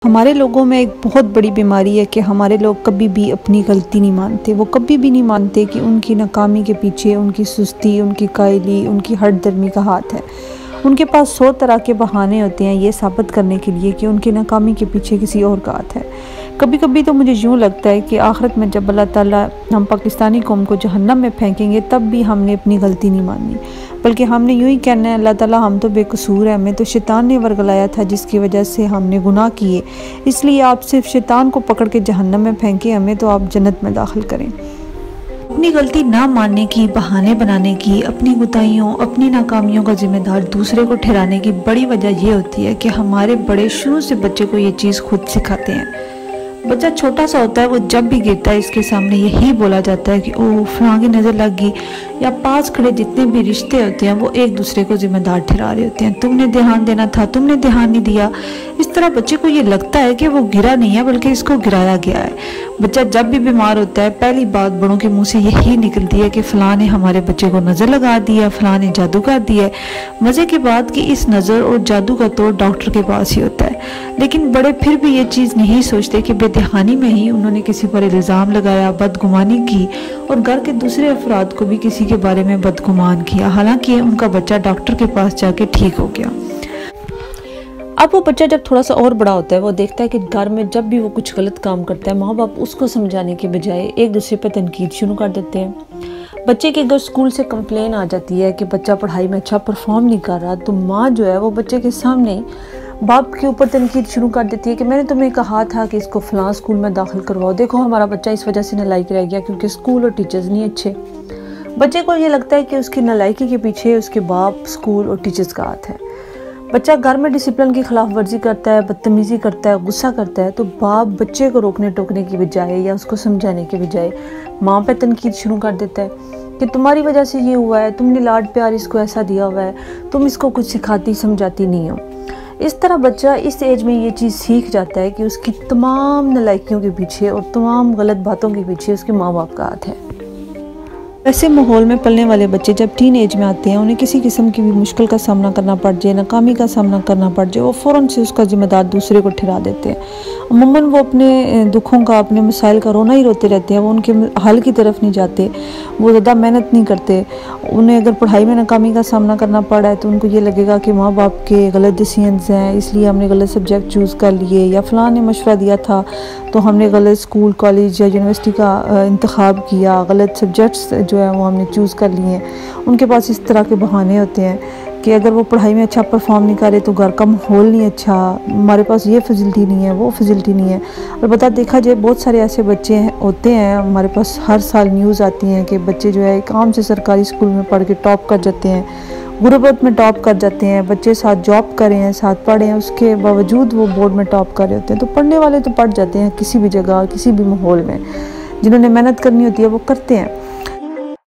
हमारे लोगों में एक बहुत बड़ी बीमारी है कि हमारे लोग कभी भी अपनी गलती नहीं मानते। वो कभी भी नहीं मानते कि उनकी नाकामी के पीछे उनकी सुस्ती, उनकी कायली, उनकी हठधर्मी का हाथ है। उनके पास 100 तरह के बहाने होते हैं ये साबित करने के लिए कि उनकी नाकामी के पीछे किसी और का हाथ है। कभी कभी तो मुझे यूँ लगता है कि आखिरत में जब अल्लाह ताला हम पाकिस्तानी कौम को जहन्नम में फेंकेंगे तब भी हमने अपनी गलती नहीं माननी, बल्कि हमने यूँ ही कहना है अल्लाह ताला हम तो बेकसूर है, हमें तो शैतान ने वर्गलाया था जिसकी वजह से हमने गुनाह किए, इसलिए आप सिर्फ शैतान को पकड़ के जहन्नम में फेंके, हमें तो आप जन्नत में दाखिल करें। अपनी गलती ना मानने की, बहाने बनाने की, अपनी गुताहियों, अपनी नाकामियों का जिम्मेदार दूसरे को ठहराने की बड़ी वजह ये होती है कि हमारे बड़े शुरू से बच्चे को ये चीज़ खुद सिखाते हैं। बच्चा छोटा सा होता है, वो जब भी गिरता है इसके सामने यही बोला जाता है कि ओह फलां की नज़र लग गई, या पास खड़े जितने भी रिश्ते होते हैं वो एक दूसरे को जिम्मेदार ठहरा रहे होते हैं, तुमने ध्यान देना था, तुमने ध्यान नहीं दिया। इस तरह बच्चे को ये लगता है कि वो गिरा नहीं है बल्कि इसको गिराया गया है। बच्चा जब भी बीमार होता है पहली बात बड़ों के मुंह से यही निकलती है कि फ़लाँ ने हमारे बच्चे को नज़र लगा दी है, फ़लाँ ने जादू कर दिया है। मज़े की बात कि इस नज़र और जादू का तोड़ डॉक्टर के पास ही होता है, लेकिन बड़े फिर भी ये चीज़ नहीं सोचते कि बेदहानी में ही उन्होंने किसी पर इल्ज़ाम लगाया, बदगुमानी की और घर के दूसरे अफराद को भी किसी के बारे में बदगुमान किया, हालांकि उनका बच्चा डॉक्टर के पास जाके ठीक हो गया। अब वो बच्चा जब थोड़ा सा और बड़ा होता है वो देखता है कि घर में जब भी वो कुछ गलत काम करता है माँ बाप उसको समझाने के बजाय एक दूसरे पर तनकीद शुरू कर देते हैं। बच्चे के अगर स्कूल से कंप्लेन आ जाती है कि बच्चा पढ़ाई में अच्छा परफॉर्म नहीं कर रहा, तो माँ जो है वो बच्चे के सामने बाप के ऊपर तनकीद शुरू कर देती है कि मैंने तुम्हें कहा था कि इसको फ़लाँ स्कूल में दाखिल करवाओ, देखो हमारा बच्चा इस वजह से नालायक रह गया क्योंकि स्कूल और टीचर्स नहीं अच्छे। बच्चे को ये लगता है कि उसकी नालायकी के पीछे उसके बाप, स्कूल और टीचर्स का हाथ है। बच्चा घर में डिसिप्लिन की खिलाफ वर्जी करता है, बदतमीज़ी करता है, गुस्सा करता है, तो बाप बच्चे को रोकने टोकने की बजाय या उसको समझाने के बजाय माँ पे तनकीद शुरू कर देता है कि तुम्हारी वजह से ये हुआ है, तुमने लाड प्यार इसको ऐसा दिया हुआ है, तुम इसको कुछ सिखाती समझाती नहीं हो। इस तरह बच्चा इस एज में ये चीज़ सीख जाता है कि उसकी तमाम नालायकियों के पीछे और तमाम गलत बातों के पीछे उसके माँ बाप का हाथ है। ऐसे माहौल में पलने वाले बच्चे जब टीन एज में आते हैं, उन्हें किसी किस्म की भी मुश्किल का सामना करना पड़ जाए, नाकामी का सामना करना पड़ जाए, वो फ़ौरन से उसका जिम्मेदार दूसरे को ठहरा देते हैं। अमूमन वो अपने दुखों का, अपने मसाइल का रोना ही रोते रहते हैं, वो उनके हल की तरफ नहीं जाते, वो ज़्यादा मेहनत नहीं करते। उन्हें अगर पढ़ाई में नाकामी का सामना करना पड़ा है तो उनको ये लगेगा कि माँ बाप के गलत डिसीजंस हैं, इसलिए हमने गलत सब्जेक्ट चूज़ कर लिए, या फ़लाँ ने मशवरा दिया था तो हमने गलत स्कूल, कॉलेज या यूनिवर्सिटी का इंतखाब किया, गलत सब्जेक्ट्स जो है वो हमने चूज़ कर लिए हैं। उनके पास इस तरह के बहाने होते हैं कि अगर वो पढ़ाई में अच्छा परफॉर्म नहीं करे तो घर का माहौल नहीं अच्छा, हमारे पास ये फैसिलिटी नहीं है, वो फैसिलिटी नहीं है। अलबत्ता देखा जाए बहुत सारे ऐसे बच्चे होते हैं, हमारे पास हर साल न्यूज़ आती हैं कि बच्चे जो है एक आम से सरकारी स्कूल में पढ़ के टॉप कर जाते हैं, गुरबत में टॉप कर जाते हैं, बच्चे साथ जॉब कर रहे हैं, साथ पढ़े हैं, उसके बावजूद वो बोर्ड में टॉप कर रहे होते हैं। तो पढ़ने वाले तो पढ़ जाते हैं किसी भी जगह, किसी भी माहौल में, जिन्होंने मेहनत करनी होती है वो करते हैं।